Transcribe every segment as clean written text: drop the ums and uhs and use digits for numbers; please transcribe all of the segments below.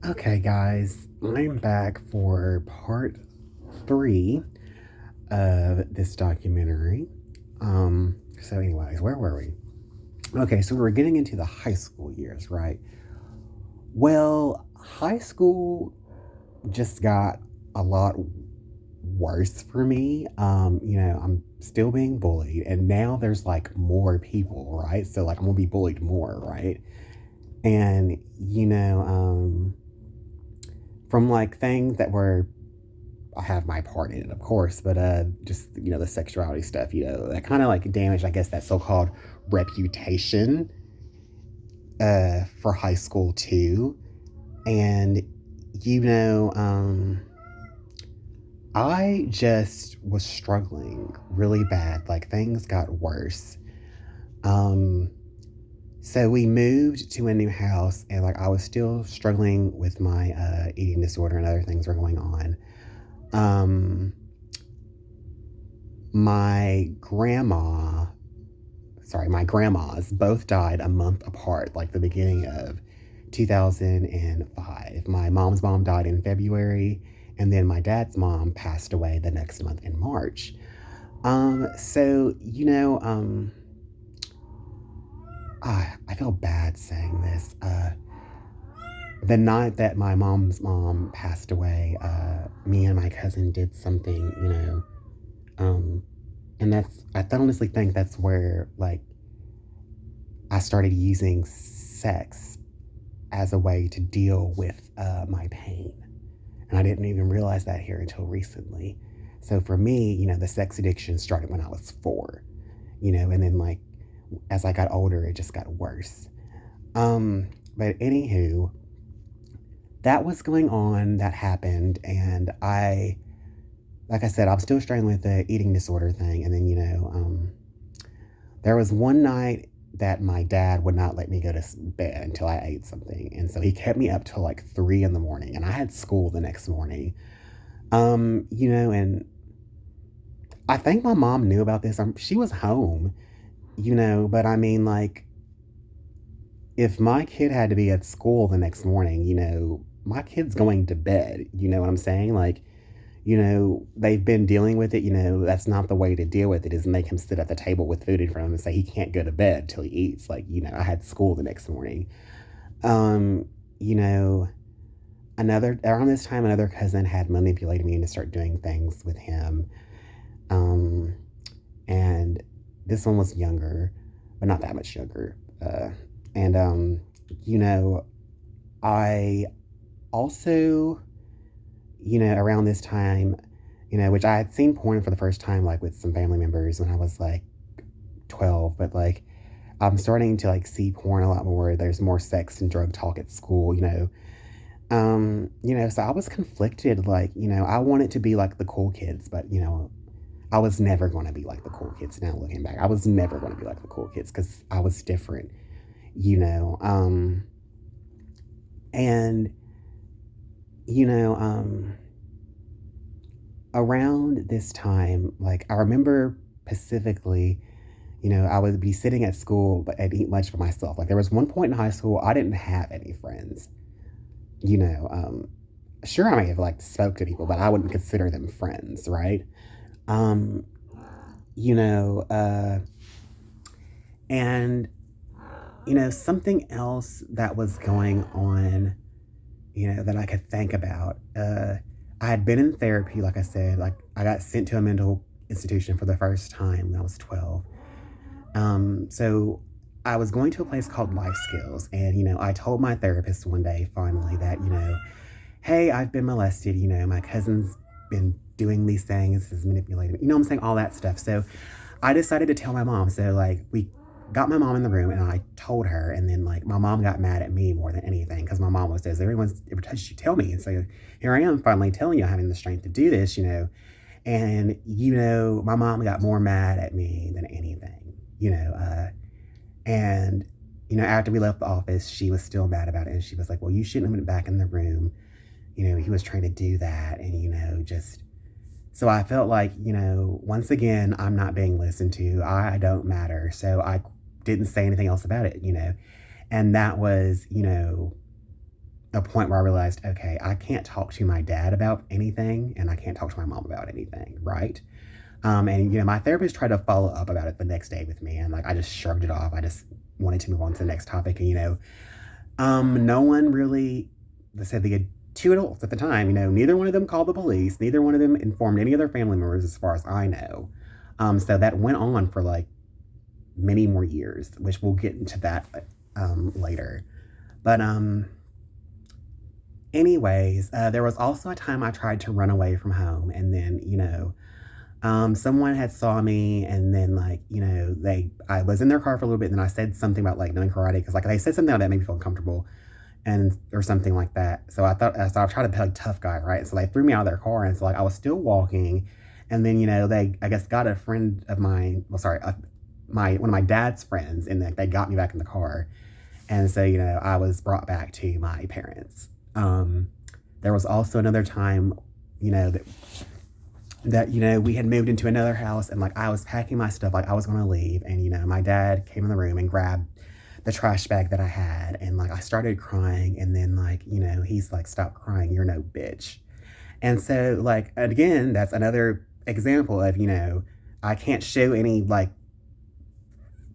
Okay, guys, I'm back for part three of this documentary. Anyways, where were we? Okay, so we were getting into the high school years, right? Well, high school just got a lot worse for me. I'm still being bullied, and now there's like more people, right? So, like, I'm gonna be bullied more, right? And, from like things that were I have my part in it, of course, but just the sexuality stuff, that kind of like damaged, I guess, that so-called reputation for high school too. And you know, I just was struggling really bad. Like things got worse. Um, so we moved to a new house, and like I was still struggling with my eating disorder and other things were going on. Um, my grandma, sorry, my grandmas both died a month apart, like the beginning of 2005. My mom's mom died in February, and then my dad's mom passed away the next month in March. So, I feel bad saying this. The night that my mom's mom passed away, me and my cousin did something, um, and I honestly think that's where, like, I started using sex as a way to deal with my pain. And I didn't even realize that here until recently. So for me, the sex addiction started when I was 4, and then like as I got older, it just got worse. But anywho, that was going on, that happened, and like I said, I'm still struggling with the eating disorder thing. And then, there was one night that my dad would not let me go to bed until I ate something. And so he kept me up till like 3 in the morning, and I had school the next morning. And I think my mom knew about this. She was home, but I mean, like, if my kid had to be at school the next morning, my kid's going to bed. You know what I'm saying? Like, they've been dealing with it. That's not the way to deal with it, is make him sit at the table with food in front of him and say he can't go to bed till he eats. Like, I had school the next morning. Um, you know, around this time, another cousin had manipulated me to start doing things with him. Um, and this one was younger, but not that much younger. And, you know, I also, around this time, which I had seen porn for the first time, like with some family members when I was like 12, but like I'm starting to like see porn a lot more. There's more sex and drug talk at school, so I was conflicted. Like, I wanted to be like the cool kids, but I was never going to be like the cool kids. Now looking back, I was never going to be like the cool kids because I was different, you know. And you know, around this time, like I remember specifically, I would be sitting at school but I'd eat lunch for myself. Like there was one point in high school I didn't have any friends. You know, sure I may have like spoke to people, but I wouldn't consider them friends, right? Um, you know, and something else that was going on, that I could think about. I had been in therapy, like I said, like I got sent to a mental institution for the first time when I was 12. So I was going to a place called Life Skills, and I told my therapist one day finally that, hey, I've been molested, my cousin's been doing these things, is manipulating me, I'm saying, all that stuff. So I decided to tell my mom. So like we got my mom in the room and I told her, and then like my mom got mad at me more than anything because my mom was says everyone's ever touched you, tell me. And so here I am finally telling you, having the strength to do this, and my mom got more mad at me than anything, and after we left the office, she was still mad about it, and she was like, well, you shouldn't have went back in the room, he was trying to do that, and just so I felt like, once again, I'm not being listened to. I don't matter. So I didn't say anything else about it, and that was, a point where I realized, okay, I can't talk to my dad about anything and I can't talk to my mom about anything, right? And my therapist tried to follow up about it the next day with me, and like I just shrugged it off. I just wanted to move on to the next topic, and no one really. They said the two adults at the time, neither one of them called the police. Neither one of them informed any other family members, as far as I know. So that went on for like many more years, which we'll get into that later. But anyways, there was also a time I tried to run away from home, and then someone had saw me, and then like I was in their car for a little bit, and then I said something about like doing karate because like they said something that made me feel uncomfortable, and or something like that. So I tried to be like tough guy, right? So they threw me out of their car, and so like I was still walking, and then they I guess got a friend of mine, well sorry, my one of my dad's friends, and they got me back in the car, and so I was brought back to my parents. There was also another time, that we had moved into another house, and like I was packing my stuff, like I was going to leave, and my dad came in the room and grabbed the trash bag that I had, and like I started crying, and then like he's like, stop crying, you're no bitch. And so like again, that's another example of I can't show any like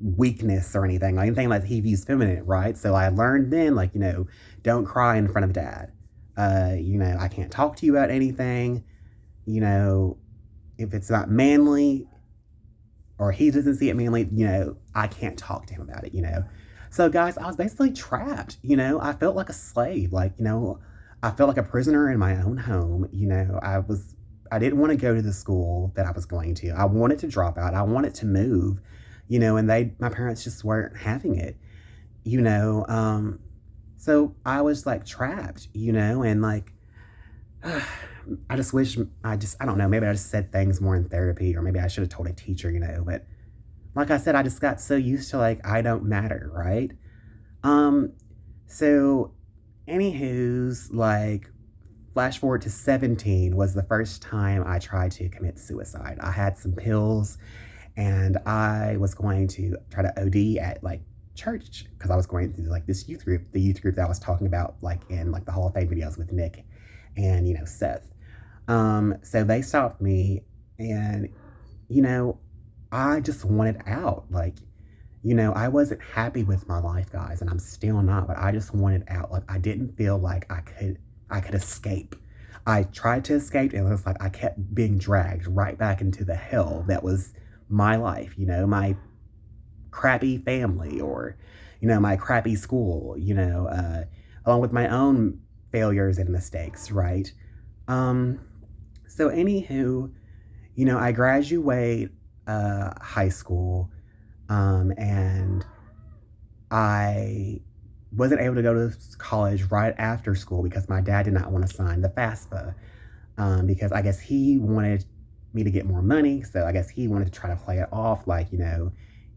weakness or anything, like anything like he views feminine, right? So I learned then, like don't cry in front of dad. I can't talk to you about anything, if it's not manly or he doesn't see it manly, I can't talk to him about it. So guys, I was basically trapped. I felt like a slave, like I felt like a prisoner in my own home. I didn't want to go to the school that I was going to. I wanted to drop out. I wanted to move, and my parents just weren't having it, so I was like trapped, and like I just wish I don't know, maybe I just said things more in therapy, or maybe I should have told a teacher, but like I said, I just got so used to like I don't matter, right? Um so anywho's like flash forward to 17 was the first time I tried to commit suicide. I had some pills, and I was going to try to OD at like church because I was going through like this youth group, the youth group that I was talking about like in like the Hall of Fame videos with Nick and Seth. So they stopped me, and you know, I just wanted out. Like, I wasn't happy with my life, guys, and I'm still not, but I just wanted out. Like I didn't feel like I could escape. I tried to escape, and it was like I kept being dragged right back into the hell that was my life, my crappy family, or my crappy school, along with my own failures and mistakes, right? Um, so anywho, I graduate high school, and I wasn't able to go to college right after school because my dad did not want to sign the FAFSA, because I guess he wanted me to get more money. So I guess he wanted to try to play it off like,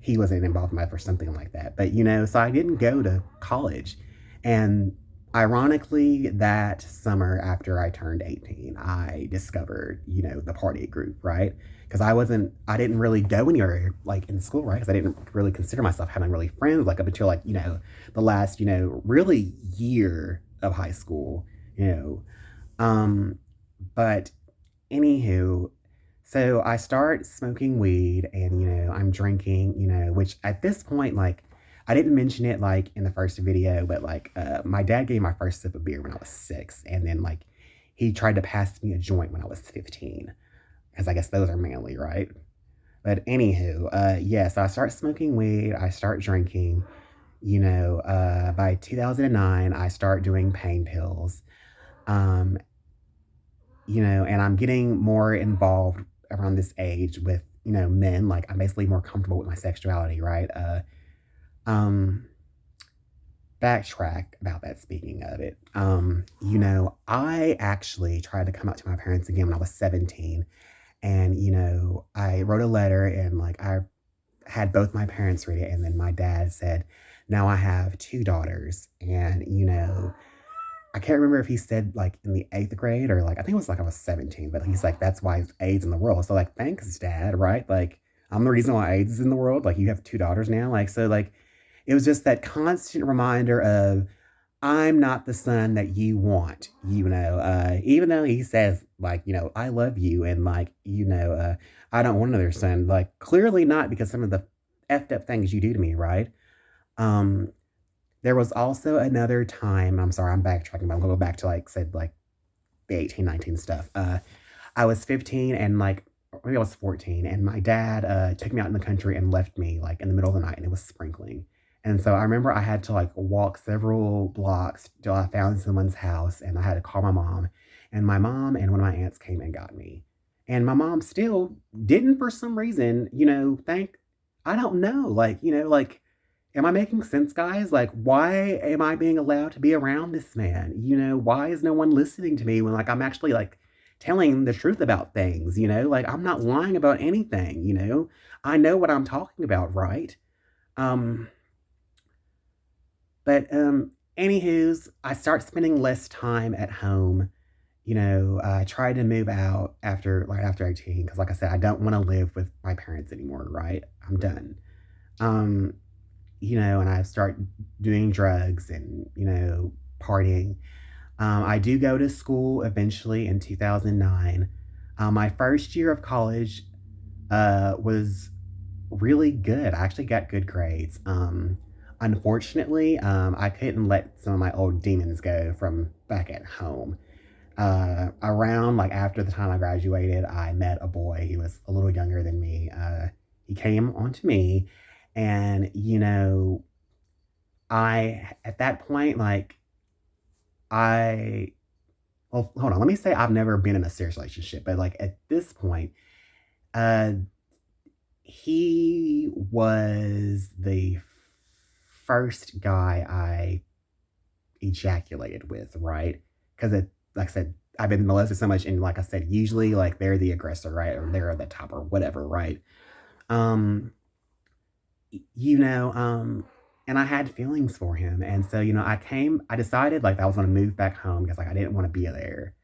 he wasn't involved in life or something like that. But, so I didn't go to college. And ironically, that summer after I turned 18, I discovered, the party group, right? Because I didn't really go anywhere like in school, right? Because I didn't really consider myself having really friends like up until like, the last, really year of high school, But anywho, so I start smoking weed, and, I'm drinking, which at this point, like, I didn't mention it like in the first video, but like, my dad gave me my first sip of beer when I was 6. And then like, he tried to pass me a joint when I was 15. Because I guess those are manly, right? But anywho, yeah, so I start smoking weed, I start drinking, by 2009, I start doing pain pills. Um, and I'm getting more involved around this age with, men. Like I'm basically more comfortable with my sexuality, right? Um, Backtrack about that, speaking of it. I actually tried to come out to my parents again when I was 17. And, I wrote a letter, and like I had both my parents read it, and then my dad said, now I have 2 daughters. And, I can't remember if he said like in the 8th grade or like, I think it was like I was 17, but he's like, that's why AIDS in the world. So like, thanks, dad, right? Like, I'm the reason why AIDS is in the world. Like, you have 2 daughters now. Like, so like, it was just that constant reminder of I'm not the son that you want, even though he says, like, I love you and, like, I don't want another son, like, clearly not because some of the effed up things you do to me, right? Um, there was also another time, I'm sorry, I'm backtracking, but I'm gonna go back to, like, said, like, the 18, 19 stuff. I was 15 and, like, maybe I was 14, and my dad, took me out in the country and left me, like, in the middle of the night, and it was sprinkling. And so I remember I had to, like, walk several blocks till I found someone's house, and I had to call my mom, and my mom and one of my aunts came and got me. And my mom still didn't, for some reason, think I don't know, like, am I making sense, guys? Like, why am I being allowed to be around this man? Why is no one listening to me when, like, I'm actually, like, telling the truth about things, Like, I'm not lying about anything, I know what I'm talking about, right? Um, but anywho's, I start spending less time at home. I tried to move out right after 18 because, like I said, I don't want to live with my parents anymore, right? I'm done. Um, and I start doing drugs and, partying. I do go to school eventually in 2009. My first year of college was really good. I actually got good grades. Unfortunately, I couldn't let some of my old demons go from back at home. Around like after the time I graduated, I met a boy. He was a little younger than me. He came onto me, and I at that point like I well hold on. Let me say I've never been in a serious relationship, but like at this point, uh, he was the first guy I ejaculated with, right? Because like I said, I've been molested so much, and like I said, usually like they're the aggressor, right, or they're the top or whatever, right? Um, you know, um, and I had feelings for him, and so I decided like I was gonna move back home because like I didn't want to be there.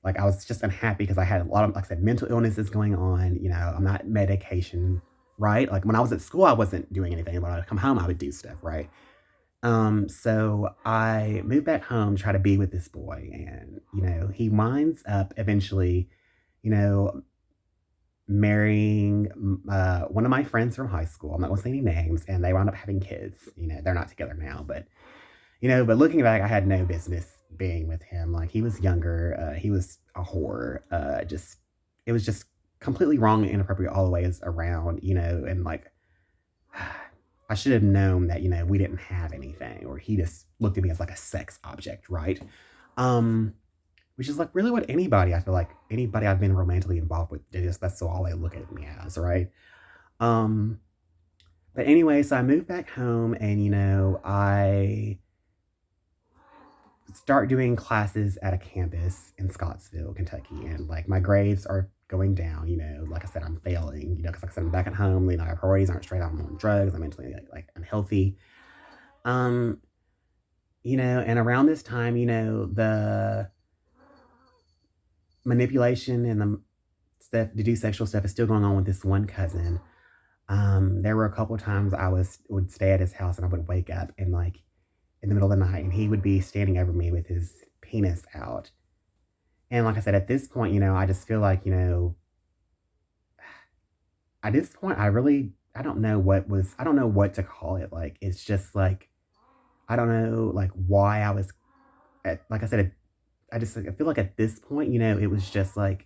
Like I was just unhappy because I had a lot of, like I said, mental illnesses going on. I'm not medication, right? Like when I was at school, I wasn't doing anything. When I would come home, I would do stuff, right? So I moved back home to try to be with this boy, and he winds up eventually, you know, marrying one of my friends from high school. I'm not gonna say any names, and they wound up having kids. They're not together now, but looking back, I had no business being with him. Like he was younger, he was a whore. Just it was just completely wrong and inappropriate all the ways around. And like I should have known that, we didn't have anything, or he just looked at me as like a sex object, right? Um, which is like really what anybody, I feel like anybody I've been romantically involved with, that's all they look at me as, right? Um, but anyway, so I moved back home and, I start doing classes at a campus in Scottsville, Kentucky, and like my grades are going down. Like I said, I'm failing. Because like I said, I'm back at home. My priorities aren't straight. I'm on drugs. I'm mentally like unhealthy. Um, and around this time, the manipulation and the stuff to do sexual stuff is still going on with this one cousin. There were a couple times would stay at his house and I would wake up and like in the middle of the night and he would be standing over me with his penis out. And like I said, at this point, I just feel like, at this point, I don't know I don't know what to call it. Like, it's just like, I don't know, like, why I was, like I said, I feel like at this point, it was just like,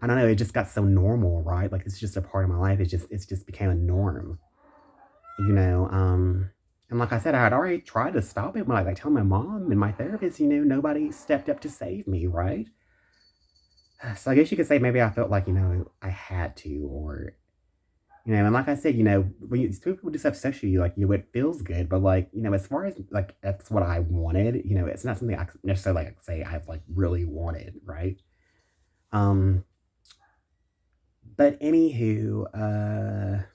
I don't know, it just got so normal, right? Like, it's just a part of my life. It's just became a norm, you know? And like I said, I had already tried to stop it when I tell my mom and my therapist, nobody stepped up to save me, right? So I guess you could say maybe I felt like, I had to, or, and like I said, when people do stuff sexually, it feels good, but like, as far as like, that's what I wanted, it's not something I necessarily like say I've like really wanted, right? Um, but anywho,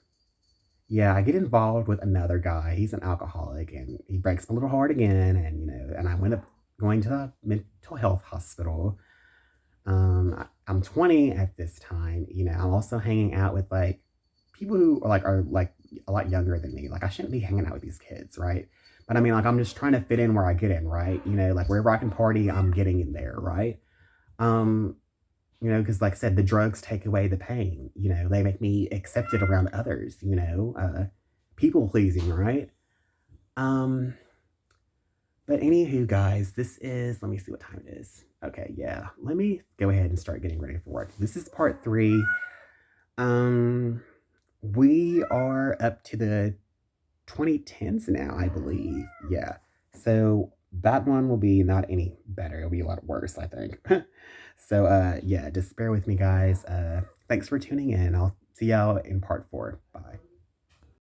yeah, I get involved with another guy. He's an alcoholic and he breaks my little heart again. And, and I went up going to a mental health hospital. I'm 20 at this time. I'm also hanging out with like people who are like a lot younger than me. Like I shouldn't be hanging out with these kids, right? But I mean, like, I'm just trying to fit in where I get in, right? Like wherever I can party, I'm getting in there, right? Um, because like I said, the drugs take away the pain. They make me accepted around others. People pleasing, right? Um, but anywho, guys, this is. Let me see what time it is. Okay, yeah. Let me go ahead and start getting ready for work. This is part three. Um, we are up to the 2010s now, I believe. Yeah. So that one will be not any better. It'll be a lot worse, I think. So yeah, just bear with me, guys. Thanks for tuning in. I'll see y'all in part four. Bye.